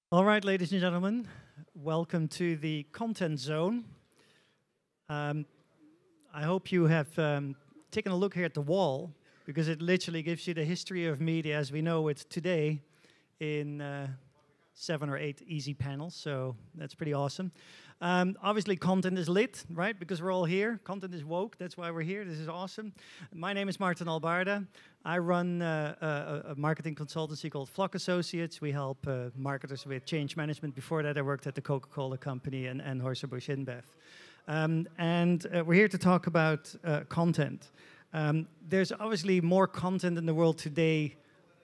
All right, ladies and gentlemen, welcome to the content zone. I hope you have taken a look here at the wall, because it literally gives you the history of media as we know it today in 7 or 8 easy panels, so that's pretty awesome. Obviously, content is lit, right? Because we're all here. Content is woke. That's why we're here. This is awesome. My name is Martin Albarda. I run a marketing consultancy called Flock Associates. We help marketers with change management. Before that, I worked at the Coca-Cola company and Anheuser-Busch InBev. We're here to talk about content. There's obviously more content in the world today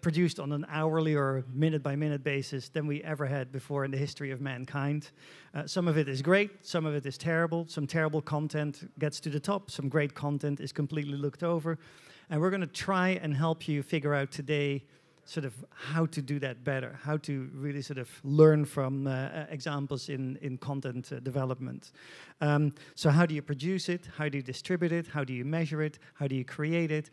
produced on an hourly or minute-by-minute basis than we ever had before in the history of mankind. Some of it is great, some of it is terrible. Some terrible content gets to the top, some great content is completely looked over. And we're going to try and help you figure out today sort of how to do that better, how to really sort of learn from examples in content development. So how do you produce it? How do you distribute it? How do you measure it? How do you create it?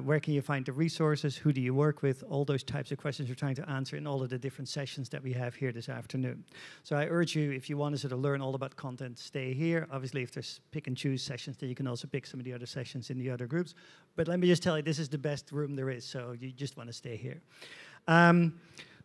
Where can you find the resources? Who do you work with? All those types of questions we're trying to answer in all of the different sessions that we have here this afternoon. So I urge you, if you want to sort of learn all about content, stay here. Obviously, if there's pick and choose sessions, then you can also pick some of the other sessions in the other groups. But let me just tell you, this is the best room there is, so you just want to stay here.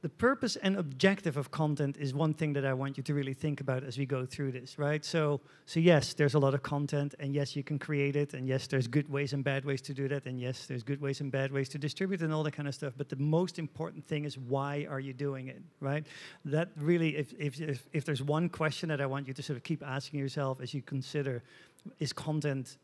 The purpose and objective of content is one thing that I want you to really think about as we go through this, right? So yes, there's a lot of content, and yes, you can create it, and yes, there's good ways and bad ways to do that, and yes, there's good ways and bad ways to distribute and all that kind of stuff, but the most important thing is, why are you doing it, right? That really, if there's one question that I want you to sort of keep asking yourself as you consider, is content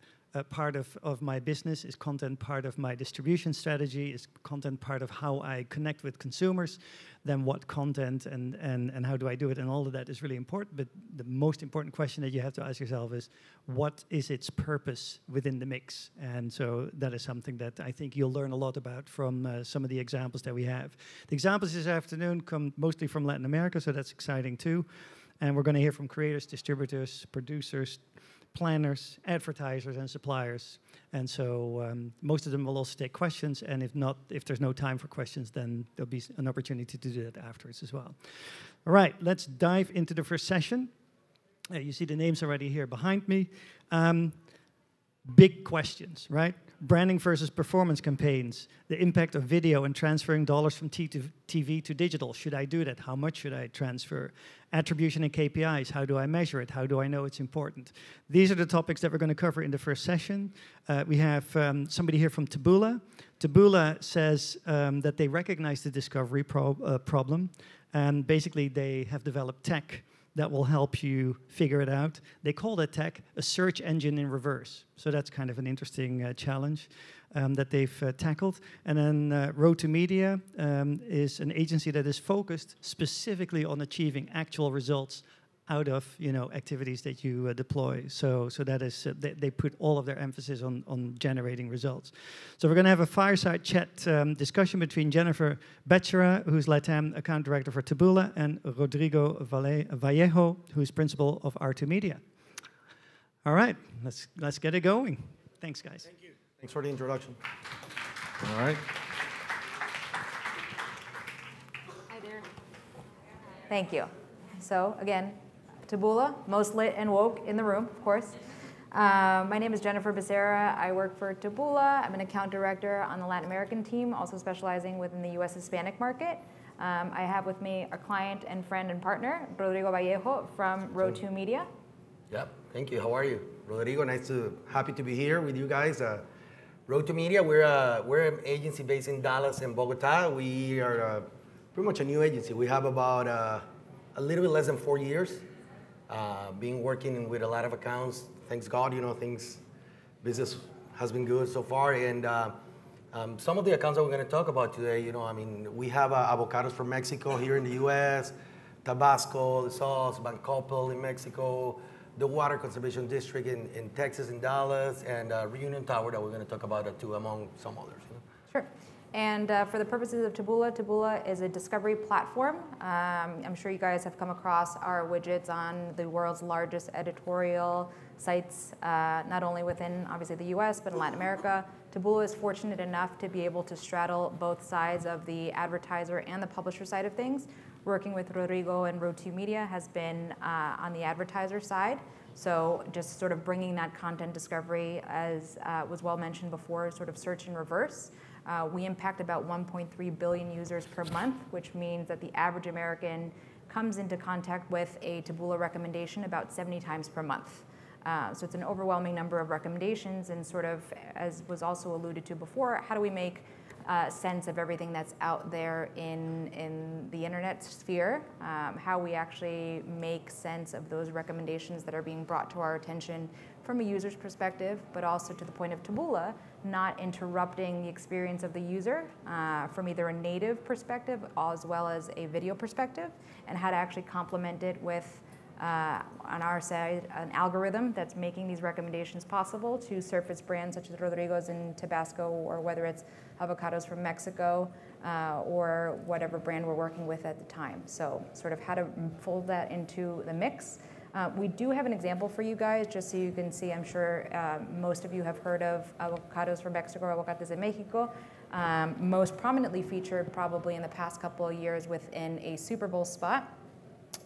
part of my business? Is content part of my distribution strategy? Is content part of how I connect with consumers? Then what content and how do I do it? And all of that is really important, but the most important question that you have to ask yourself is, what is its purpose within the mix? And so that is something that I think you'll learn a lot about from some of the examples that we have. The examples this afternoon come mostly from Latin America, so that's exciting too. And we're going to hear from creators, distributors, producers, planners, advertisers, and suppliers. And so most of them will also take questions, and if there's no time for questions, then there'll be an opportunity to do that afterwards as well. All right, let's dive into the first session. You see the names already here behind me. Big questions, right? Branding versus performance campaigns, the impact of video and transferring dollars from TV to digital. Should I do that? How much should I transfer? Attribution and KPIs, how do I measure it? How do I know it's important? These are the topics that we're going to cover in the first session. We have somebody here from Taboola. Taboola says that they recognize the discovery problem, and basically they have developed tech that will help you figure it out. They call that tech a search engine in reverse. So that's kind of an interesting challenge that they've tackled. And then Road to Media is an agency that is focused specifically on achieving actual results out of activities that you deploy. So that is, they put all of their emphasis on generating results. So we're going to have a fireside chat discussion between Jennifer Becerra, who's LATAM account director for Tabula, and Rodrigo Vallejo, who's principal of R2 Media. All right, let's get it going. Thanks, guys. Thank you. Thanks for the introduction. All right. Hi there. Thank you. So again, Taboola, most lit and woke in the room, of course. My name is Jennifer Becerra. I work for Taboola. I'm an account director on the Latin American team, also specializing within the U.S. Hispanic market. I have with me our client and friend and partner, Rodrigo Vallejo from Road to Media. Yep, thank you. How are you? Rodrigo, happy to be here with you guys. Road to Media, we're an agency based in Dallas and Bogota. We are pretty much a new agency. We have about a little bit less than 4 years. Been working with a lot of accounts. Thanks God, business has been good so far. And some of the accounts that we're going to talk about today, we have avocados from Mexico here in the U.S., Tabasco, the sauce, Bancopel in Mexico, the Water Conservation District in Texas, in Dallas, and Reunion Tower that we're going to talk about too, among some others. Sure. And for the purposes of Taboola, Taboola is a discovery platform. I'm sure you guys have come across our widgets on the world's largest editorial sites, not only within, obviously, the US, but in Latin America. Taboola is fortunate enough to be able to straddle both sides of the advertiser and the publisher side of things. Working with Rodrigo and Road2 Media has been on the advertiser side. So just sort of bringing that content discovery, as was well mentioned before, sort of search in reverse. We impact about 1.3 billion users per month, which means that the average American comes into contact with a Taboola recommendation about 70 times per month. So it's an overwhelming number of recommendations, and sort of, as was also alluded to before, how do we make sense of everything that's out there in the internet sphere, how we actually make sense of those recommendations that are being brought to our attention from a user's perspective, but also to the point of Taboola, not interrupting the experience of the user from either a native perspective as well as a video perspective, and how to actually complement it with on our side, an algorithm that's making these recommendations possible to surface brands such as Rodrigo's in Tabasco, or whether it's avocados from Mexico, or whatever brand we're working with at the time. So sort of how to fold that into the mix. We do have an example for you guys, just so you can see. I'm sure most of you have heard of avocados from Mexico, or aguacates de Mexico. Most prominently featured probably in the past couple of years within a Super Bowl spot.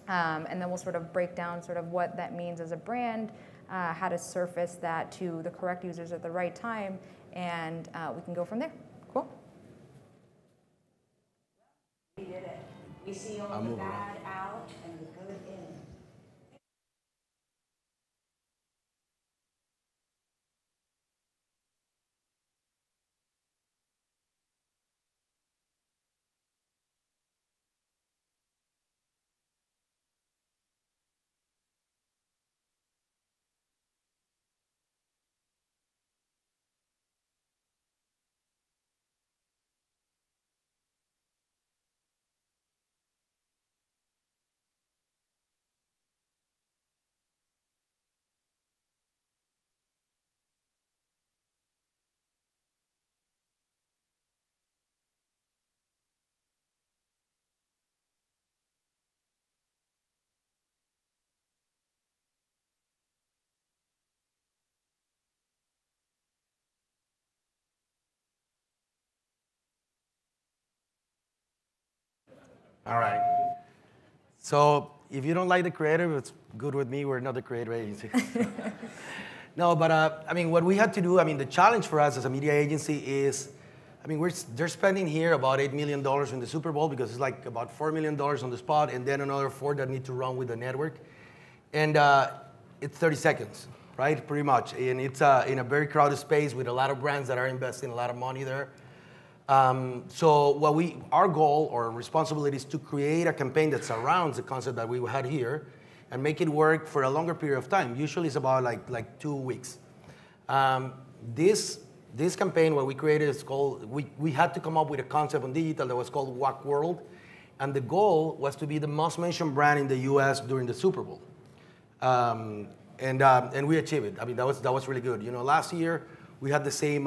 And then we'll sort of break down sort of what that means as a brand, how to surface that to the correct users at the right time, and we can go from there. Cool? We did it. We see all the bad out and the good in. All right. So if you don't like the creative, it's good with me. We're not the creative agency. No, but I mean, what we had to do, I mean, the challenge for us as a media agency is, I mean, they're spending here about $8 million in the Super Bowl, because it's like about $4 million on the spot, and then another 4 that need to run with the network. And it's 30 seconds, right? Pretty much. And it's in a very crowded space with a lot of brands that are investing a lot of money there. So our goal or responsibility is to create a campaign that surrounds the concept that we had here and make it work for a longer period of time. Usually it's about like 2 weeks. This campaign, what we created is called, we had to come up with a concept on digital that was called Wack World. And the goal was to be the most mentioned brand in the US during the Super Bowl. And we achieved it. I mean, that was really good. You know, last year we had the same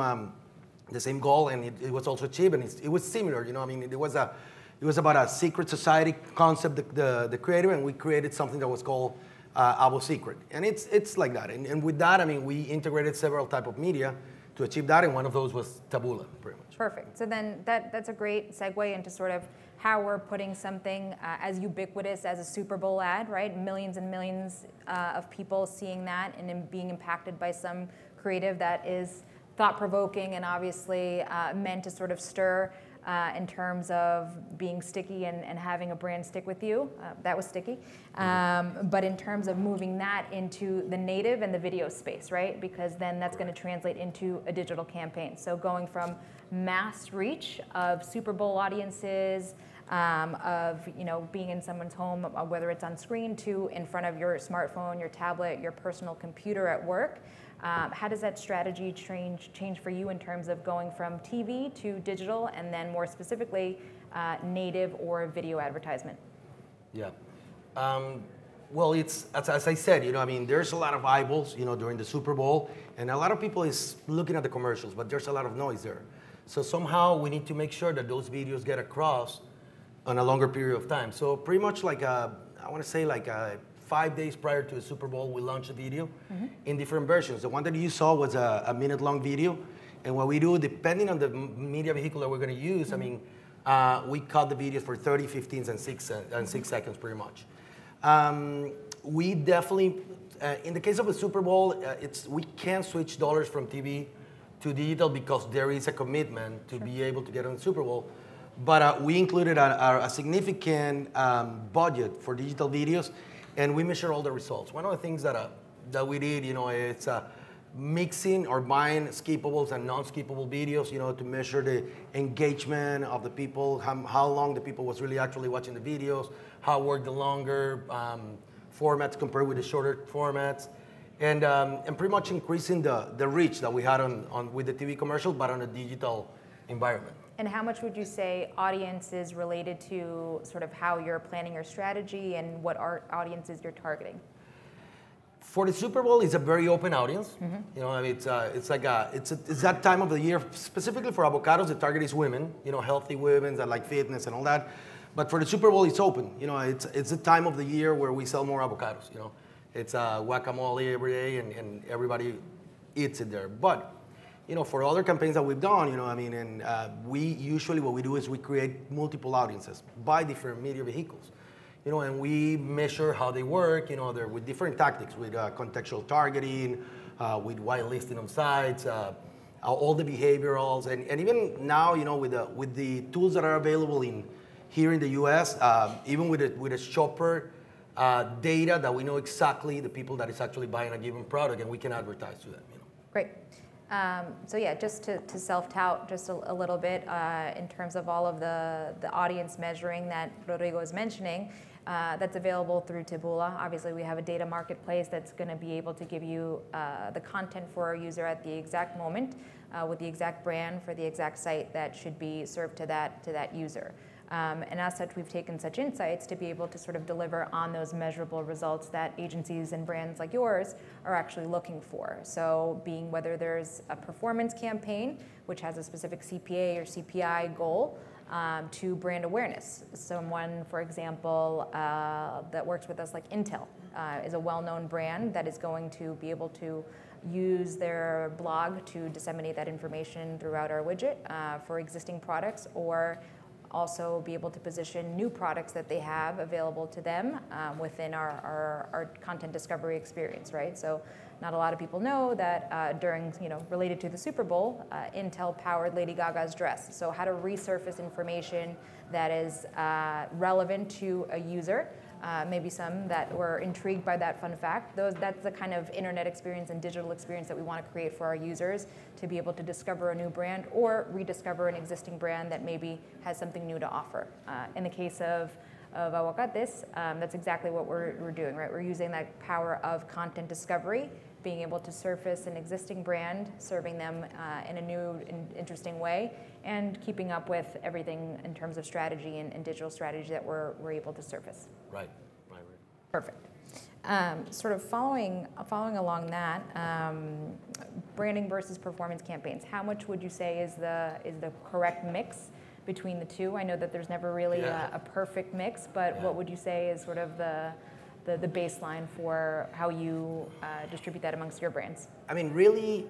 goal, and it was also achieved, and it was similar. You know, I mean, it was about a secret society concept, the creative, and we created something that was called Abo Secret, and it's like that. And with that, I mean, we integrated several type of media to achieve that, and one of those was Tabula, pretty much. Perfect. So then that's a great segue into sort of how we're putting something as ubiquitous as a Super Bowl ad, right? Millions and millions of people seeing that and then being impacted by some creative that is thought-provoking and obviously meant to sort of stir in terms of being sticky and having a brand stick with you. That was sticky. But in terms of moving that into the native and the video space, right? Because then that's going to translate into a digital campaign. So going from mass reach of Super Bowl audiences, of being in someone's home, whether it's on screen, to in front of your smartphone, your tablet, your personal computer at work. How does that strategy change for you in terms of going from TV to digital, and then more specifically, native or video advertisement? Yeah. Well, it's as I said, I mean, there's a lot of eyeballs, during the Super Bowl, and a lot of people is looking at the commercials, but there's a lot of noise there. So somehow we need to make sure that those videos get across on a longer period of time. So pretty much like, I want to say like 5 days prior to the Super Bowl, we launched a video in different versions. The one that you saw was a minute-long video. And what we do, depending on the media vehicle that we're going to use, I mean, we cut the videos for 30, 15, and 6 seconds pretty much. We definitely, in the case of a Super Bowl, we can't switch dollars from TV to digital because there is a commitment to be able to get on the Super Bowl. But we included a significant budget for digital videos, and we measure all the results. One of the things that we did, it's mixing or buying skippables and non-skippable videos, to measure the engagement of the people, how long the people was really actually watching the videos, how worked the longer formats compared with the shorter formats, and pretty much increasing the reach that we had with the TV commercial, but on a digital environment. And how much would you say audience is related to sort of how you're planning your strategy and what audiences you're targeting? For the Super Bowl, it's a very open audience. It's that time of the year, specifically for avocados, the target is women, healthy women that like fitness and all that. But for the Super Bowl, it's open. It's the time of the year where we sell more avocados. It's guacamole every day, and everybody eats it there. But for other campaigns that we've done, we usually what we do is we create multiple audiences by different media vehicles. And we measure how they work, they're with different tactics, with contextual targeting, with whitelisting of sites, all the behaviorals, and even now, with the tools that are available here in the U.S., even with a shopper data that we know exactly the people that is actually buying a given product, and we can advertise to them. Great. So yeah, just to self-tout just a little bit in terms of all of the audience measuring that Rodrigo is mentioning, that's available through Taboola. Obviously, we have a data marketplace that's going to be able to give you the content for our user at the exact moment with the exact brand for the exact site that should be served to that user. And as such, we've taken such insights to be able to sort of deliver on those measurable results that agencies and brands like yours are actually looking for. So being whether there's a performance campaign, which has a specific CPA or CPI goal, to brand awareness. Someone, for example, that works with us like Intel is a well-known brand that is going to be able to use their blog to disseminate that information throughout our widget for existing products, or also be able to position new products that they have available to them within our content discovery experience, right? So not a lot of people know that during, related to the Super Bowl, Intel powered Lady Gaga's dress. So how to resurface information that is relevant to a user, maybe some that were intrigued by that fun fact. That's the kind of internet experience and digital experience that we want to create for our users to be able to discover a new brand or rediscover an existing brand that maybe has something new to offer. In the case of aguacates, that's exactly what we're doing, right? We're using that power of content discovery, being able to surface an existing brand, serving them in a new and interesting way, and keeping up with everything in terms of strategy and digital strategy that we're able to surface. Right. Perfect. Sort of following along that, branding versus performance campaigns. How much would you say is the correct mix between the two? I know that there's never really a perfect mix, but what would you say is sort of the baseline for how you distribute that amongst your brands? I mean, really,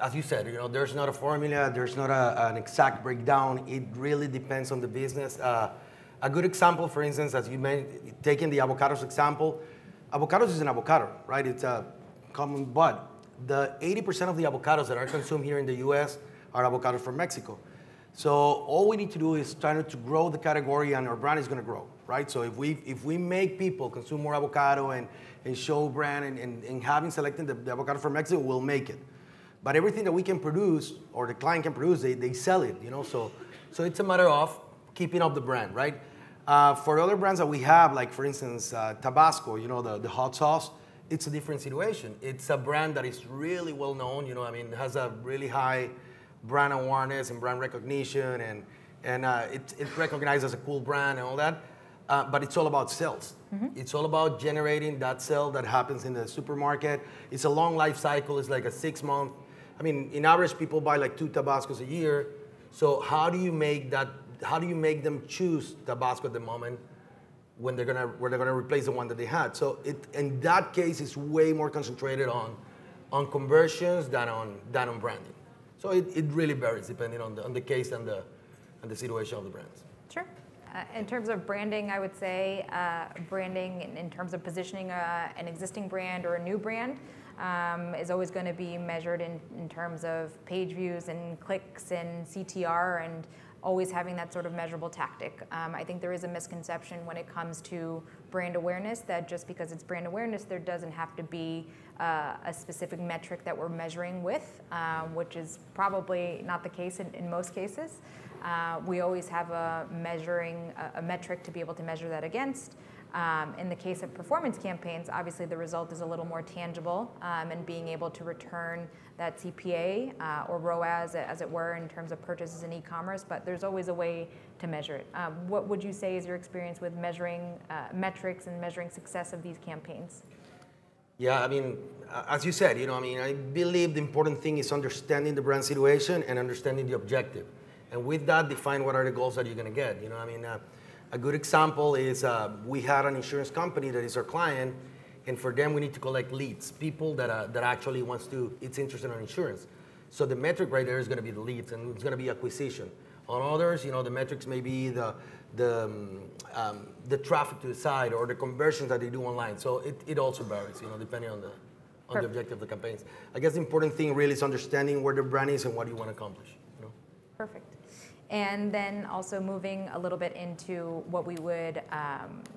as you said, there's not a formula, there's not an exact breakdown. It really depends on the business. A good example, for instance, as you taking the avocados example, avocados is an avocado, right? It's a common bud. The 80% of the avocados that are consumed here in the U.S. are avocados from Mexico. So all we need to do is try to grow the category, and our brand is going to grow, right? So if we make people consume more avocado and show brand and having selected the avocado from Mexico, we'll make it. But everything that we can produce or the client can produce, they sell it, So it's a matter of keeping up the brand, right? For other brands that we have, like for instance, Tabasco, the hot sauce, it's a different situation. It's a brand that is really well known, it has a really high brand awareness and brand recognition, and it's recognized as a cool brand and all that. But it's all about sales. It's all about generating that sale that happens in the supermarket. It's a long life cycle. It's like a 6 month. In average, people buy like 2 Tabascos a year. So how do you make that? How do you make them choose Tabasco at the moment when they're gonna replace the one that they had? So in that case, it's way more concentrated on conversions than on branding. So it really varies depending on the case and the situation of the brands. Sure. In terms of branding, I would say branding in terms of positioning an existing brand or a new brand is always going to be measured in terms of page views and clicks and CTR, and always having that sort of measurable tactic. I think there is a misconception when it comes to brand awareness that just because it's brand awareness, there doesn't have to be a specific metric that we're measuring with, which is probably not the case in most cases. We always have a metric to be able to measure that against. In the case of performance campaigns, obviously the result is a little more tangible, and being able to return that CPA or ROAS, as it were, in terms of purchases in e-commerce, but there's always a way to measure it. What would you say is your experience with measuring metrics and measuring success of these campaigns? Yeah, I mean, as you said, I believe the important thing is understanding the brand situation and understanding the objective. And with that, define what are the goals that you're going to get. A good example is we had an insurance company that is our client, and for them we need to collect leads, people that actually it's interested in insurance. So the metric right there is going to be the leads, and it's going to be acquisition. On others, the metrics may be the traffic to the site or the conversions that they do online. So it also varies, depending on the objective of the campaigns. I guess the important thing really is understanding where the brand is and what you want to accomplish. Perfect. And then also moving a little bit into what we would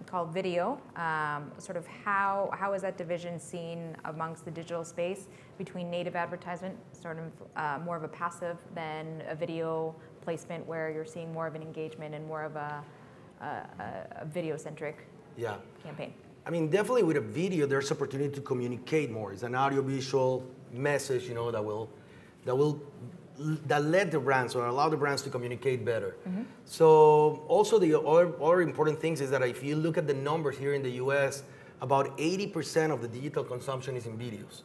call video, sort of how is that division seen amongst the digital space between native advertisement, sort of more of a passive, than a video placement where you're seeing more of an engagement and more of a video-centric campaign? I mean, definitely with a video, there's opportunity to communicate more. It's an audio-visual message, that let the brands or allow the brands to communicate better. Mm-hmm. So also the other important things is that if you look at the numbers here in the US, about 80% of the digital consumption is in videos.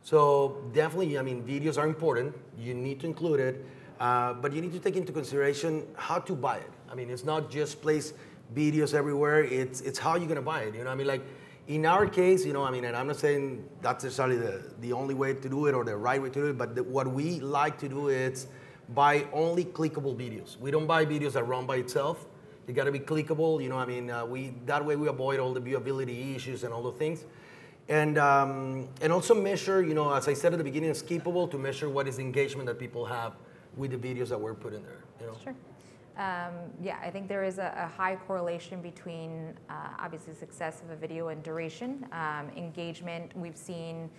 So definitely, videos are important. You need to include it, but you need to take into consideration how to buy it. It's not just place videos everywhere. It's how you're gonna buy it. Like in our case, and I'm not saying that's necessarily the only way to do it or the right way to do it, but what we like to do is buy only clickable videos. We don't buy videos that run by itself. They got to be clickable. That way we avoid all the viewability issues and all the things. And also measure, as I said at the beginning, it's skippable to measure what is the engagement that people have with the videos that we're putting there. Sure. Yeah, I think there is a high correlation between obviously success of a video and duration. Engagement, we've seen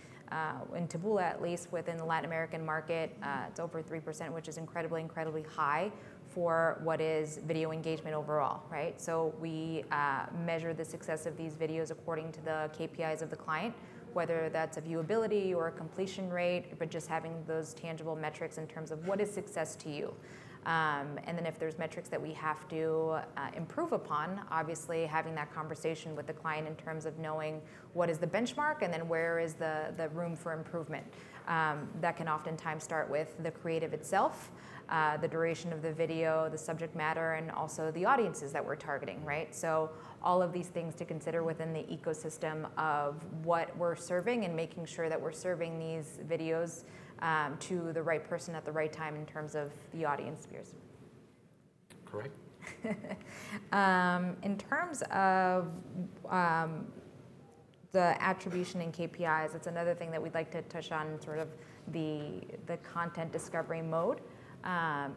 in Tabula, at least within the Latin American market, it's over 3%, which is incredibly high for what is video engagement overall, right? So we measure the success of these videos according to the KPIs of the client, whether that's a viewability or a completion rate, but just having those tangible metrics in terms of what is success to you. And then if there's metrics that we have to improve upon, obviously having that conversation with the client in terms of knowing what is the benchmark and then where is the room for improvement. That can oftentimes start with the creative itself, the duration of the video, the subject matter, and also the audiences that we're targeting, right? So all of these things to consider within the ecosystem of what we're serving and making sure that we're serving these videos to the right person at the right time in terms of the audience spheres. Correct. In terms of the attribution and KPIs, it's another thing that we'd like to touch on, sort of the content discovery mode.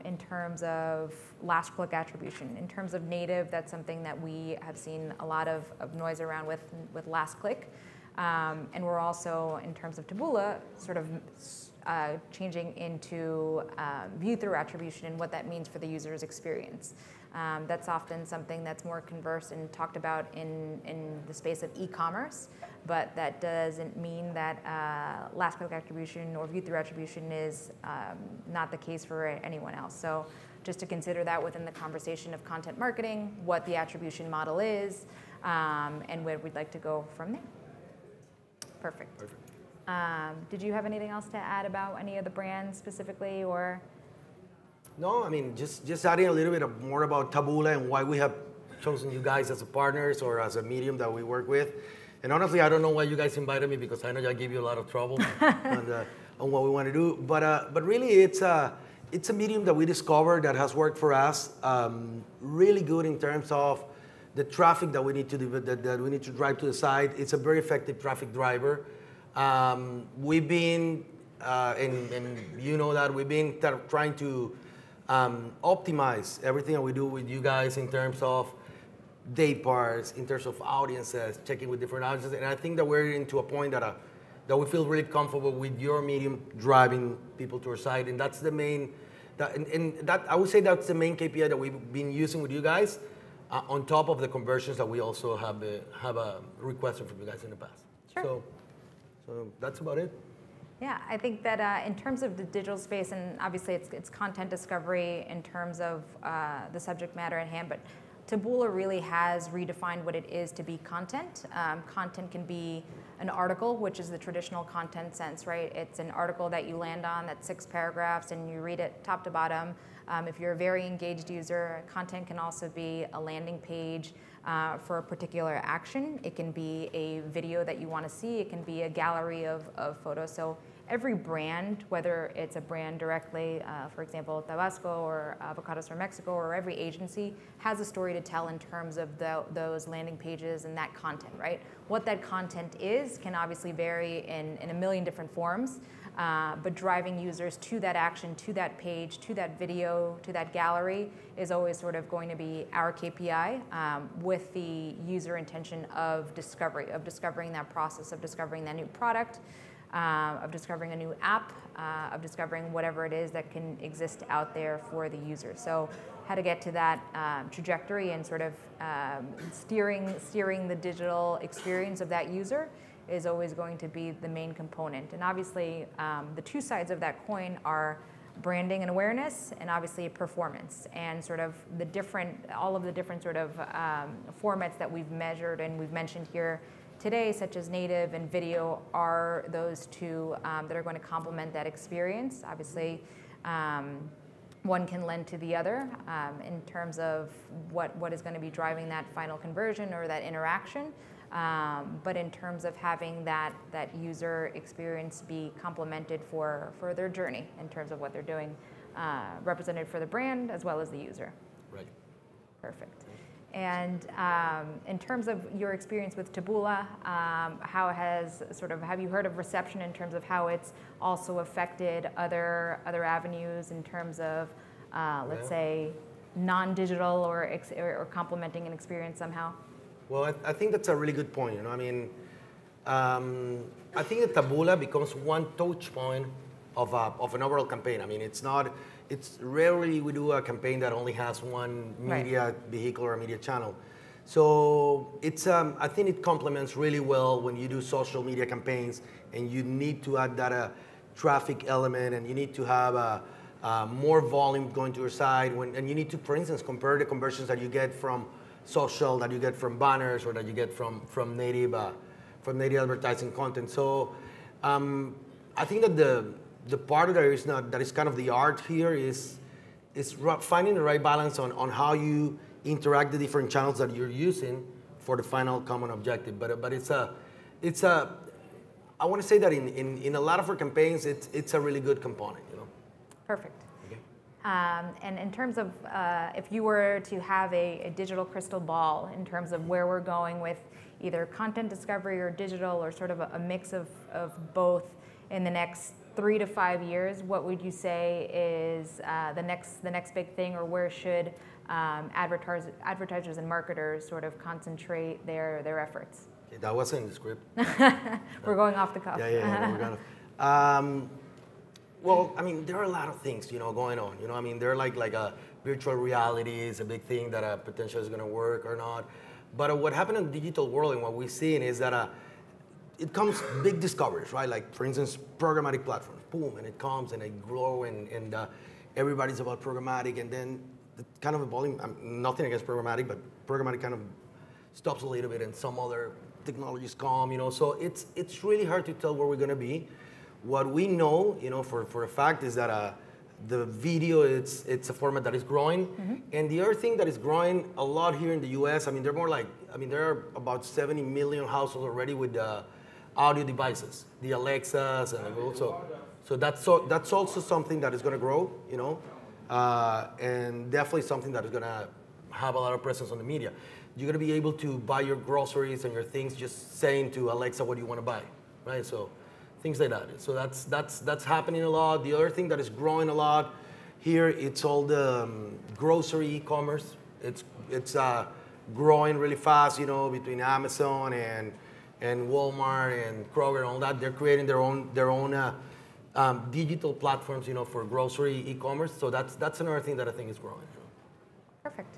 In terms of last click attribution. In terms of native, that's something that we have seen a lot of noise around with last click. And we're also, in terms of Tabula, sort of changing into view-through attribution and what that means for the user's experience. That's often something that's more conversed and talked about in the space of e-commerce, but that doesn't mean that last click attribution or view-through attribution is not the case for anyone else. So just to consider that within the conversation of content marketing, what the attribution model is, and where we'd like to go from there. Perfect. Did you have anything else to add about any of the brands specifically, or? No, I mean, just adding a little bit more about Tabula and why we have chosen you guys as a partners or as a medium that we work with. And honestly, I don't know why you guys invited me because I know I gave you a lot of trouble on what we want to do. But really, it's a medium that we discovered that has worked for us really good in terms of the traffic that we need to drive to the site. It's a very effective traffic driver. We've been, and you know that, we've been trying to optimize everything that we do with you guys in terms of day parts, in terms of audiences, checking with different audiences. And I think that we're into a point that we feel really comfortable with your medium driving people to our site. And that's the main, I would say that's the main KPI that we've been using with you guys, on top of the conversions that we also have requested from you guys in the past. Sure. So that's about it. Yeah, I think that in terms of the digital space, and obviously it's content discovery in terms of the subject matter at hand, but Taboola really has redefined what it is to be content. Content can be an article, which is the traditional content sense, right? It's an article that you land on that's 6 paragraphs and you read it top to bottom. If you're a very engaged user, content can also be a landing page for a particular action. It can be a video that you want to see. It can be a gallery of photos. So every brand, whether it's a brand directly, for example, Tabasco or Avocados from Mexico, or every agency has a story to tell in terms of those landing pages and that content, right? What that content is can obviously vary in a million different forms, but driving users to that action, to that page, to that video, to that gallery is always sort of going to be our KPI, with the user intention of discovery, of discovering that process, of discovering that new product, of discovering a new app, of discovering whatever it is that can exist out there for the user. So how to get to that trajectory and sort of steering the digital experience of that user is always going to be the main component. And obviously, the two sides of that coin are branding and awareness, and obviously performance, and sort of all of the different sort of formats that we've measured and we've mentioned here today, such as native and video, are those two that are going to complement that experience. Obviously, one can lend to the other in terms of what is going to be driving that final conversion or that interaction. But in terms of having that user experience be complemented for their journey in terms of what they're doing, represented for the brand as well as the user. Right. Perfect. And in terms of your experience with Taboola, have you heard of reception in terms of how it's also affected other avenues in terms of, let's say, non-digital or complementing an experience somehow? Well, I think that's a really good point. You know, I mean, I think that Taboola becomes one touch point of an overall campaign. I mean, it's rarely we do a campaign that only has one media vehicle or a media channel. So I think it complements really well when you do social media campaigns and you need to add that traffic element, and you need to have more volume going to your site, and you need to, for instance, compare the conversions that you get from social, that you get from banners, or that you get from native advertising content. So I think that the part that is kind of the art here is finding the right balance on how you interact the different channels that you're using for the final common objective. But I want to say that in a lot of our campaigns, it's a really good component. You know. Perfect. And in terms of if you were to have a digital crystal ball in terms of where we're going with either content discovery or digital, or sort of a mix of both in the next 3 to 5 years, what would you say is the next big thing, or where should advertisers and marketers sort of concentrate their efforts? Yeah, that wasn't in the script. We're going off the cuff. Yeah, we're gonna. Well, I mean, there are a lot of things, going on. I mean, there are like a virtual reality is a big thing that potentially is going to work or not. But what happened in the digital world and what we've seen is that it comes big discoveries, right? Like, for instance, programmatic platforms, boom, and it comes and it grow, and everybody's about programmatic, and then the kind of evolving. Nothing against programmatic, but programmatic kind of stops a little bit, and some other technologies come, So it's really hard to tell where we're going to be. What we know, for a fact is that the video, it's a format that is growing. And the other thing that is growing a lot here in the US, I mean, there are about 70 million households already with audio devices, the Alexas, and also, so that's also something that is going to grow, you know, and definitely something that is going to have a lot of presence on the media. You're going to be able to buy your groceries and your things just saying to Alexa what do you want to buy, right? So things like that. So that's happening a lot. The other thing that is growing a lot here, it's all the grocery e-commerce. It's growing really fast, you know, between Amazon and Walmart and Kroger and all that. They're creating their own digital platforms, you know, for grocery e-commerce. So that's another thing that I think is growing. You know? Perfect.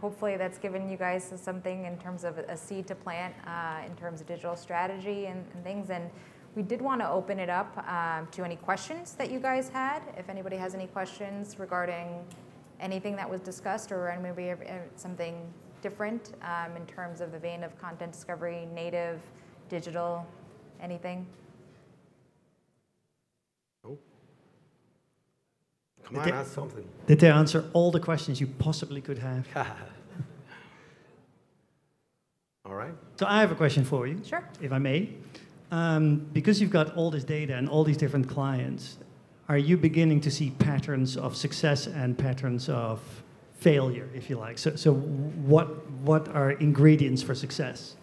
Hopefully that's given you guys something in terms of a seed to plant in terms of digital strategy and things. And we did want to open it up to any questions that you guys had. If anybody has any questions regarding anything that was discussed or maybe something different in terms of the vein of content discovery, native, digital, anything? Nope. Come on, ask something. Did they answer all the questions you possibly could have? All right. So I have a question for you, Sure. if I may. Because you've got all this data and all these different clients, are you beginning to see patterns of success and patterns of failure, if you like? So what are ingredients for success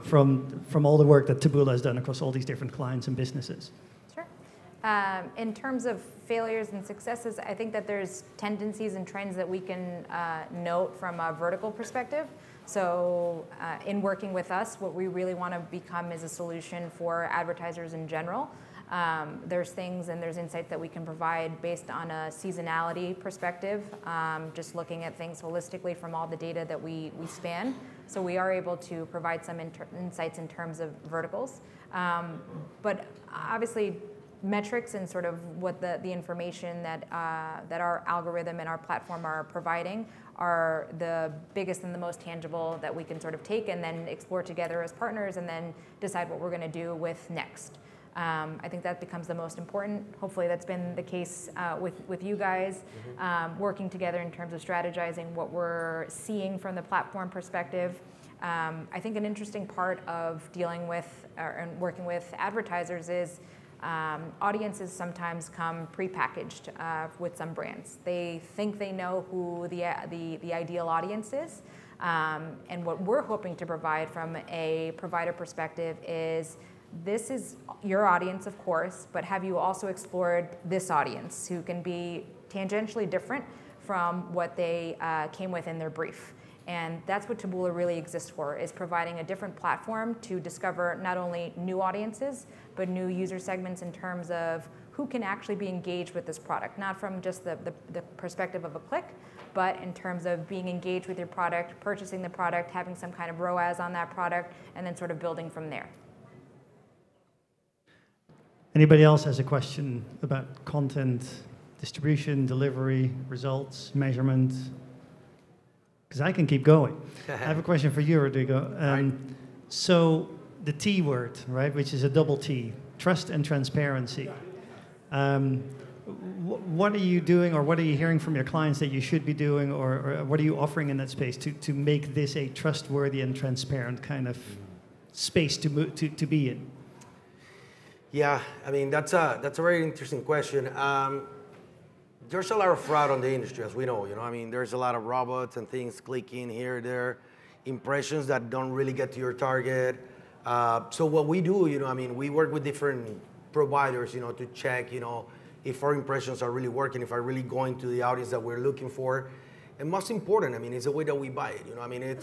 from all the work that Taboola has done across all these different clients and businesses? Sure. In terms of failures and successes, I think that there's tendencies and trends that we can note from a vertical perspective. So in working with us, what we really want to become is a solution for advertisers in general. There's things and there's insights that we can provide based on a seasonality perspective, just looking at things holistically from all the data that we span. So we are able to provide some insights in terms of verticals. But obviously, metrics and sort of what the information that our algorithm and our platform are providing are the biggest and the most tangible that we can sort of take and then explore together as partners and then decide what we're going to do with next. I think that becomes the most important. Hopefully that's been the case with you guys, working together in terms of strategizing what we're seeing from the platform perspective. I think an interesting part of dealing with and working with advertisers is audiences sometimes come prepackaged with some brands. They think they know who the ideal audience is, and what we're hoping to provide from a provider perspective is this is your audience, of course, but have you also explored this audience who can be tangentially different from what they came with in their brief? And that's what Taboola really exists for, is providing a different platform to discover not only new audiences, but new user segments in terms of who can actually be engaged with this product, not from just the perspective of a click, but in terms of being engaged with your product, purchasing the product, having some kind of ROAS on that product, and then sort of building from there. Anybody else has a question about content distribution, delivery, results, measurement? Because I can keep going. I have a question for you, Rodrigo. So the T word, right, which is a double T, trust and transparency. What are you doing, or what are you hearing from your clients that you should be doing, or what are you offering in that space to make this a trustworthy and transparent kind of space to be in? Yeah, I mean that's a very interesting question. There's a lot of fraud on the industry, as we know. You know, I mean, there's a lot of robots and things clicking here, there, impressions that don't really get to your target. So what we do, you know, I mean, we work with different providers, you know, to check, you know, if our impressions are really working, if are really going to the audience that we're looking for. And most important, I mean, it's the way that we buy it. You know, I mean,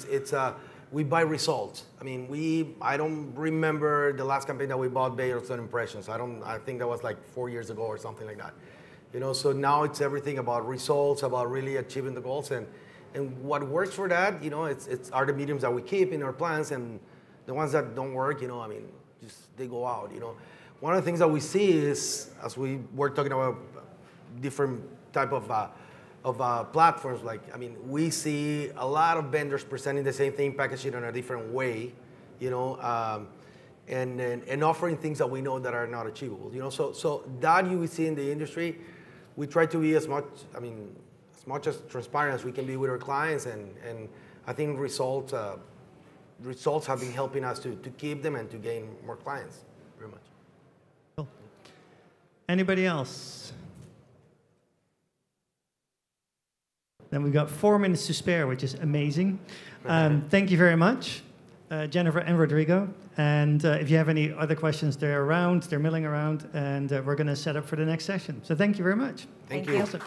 we buy results. I mean, I don't remember the last campaign that we bought based on impressions. I think that was like 4 years ago or something like that. You know, so now it's everything about results, about really achieving the goals, and what works for that, you know, it's are the mediums that we keep in our plans, and the ones that don't work, you know, I mean, just they go out. You know, one of the things that we see is, as we were talking about different type of platforms, like, I mean, we see a lot of vendors presenting the same thing, packaging in a different way, you know. and offering things that we know that are not achievable. You know, so that you see in the industry, we try to be as much as transparent as we can be with our clients, and I think results have been helping us to keep them and to gain more clients, very much. Cool. Anybody else? Then we've got 4 minutes to spare, which is amazing. Thank you very much, Jennifer and Rodrigo. And if you have any other questions, they're around, they're milling around, and we're going to set up for the next session. So thank you very much. Thank you. Awesome.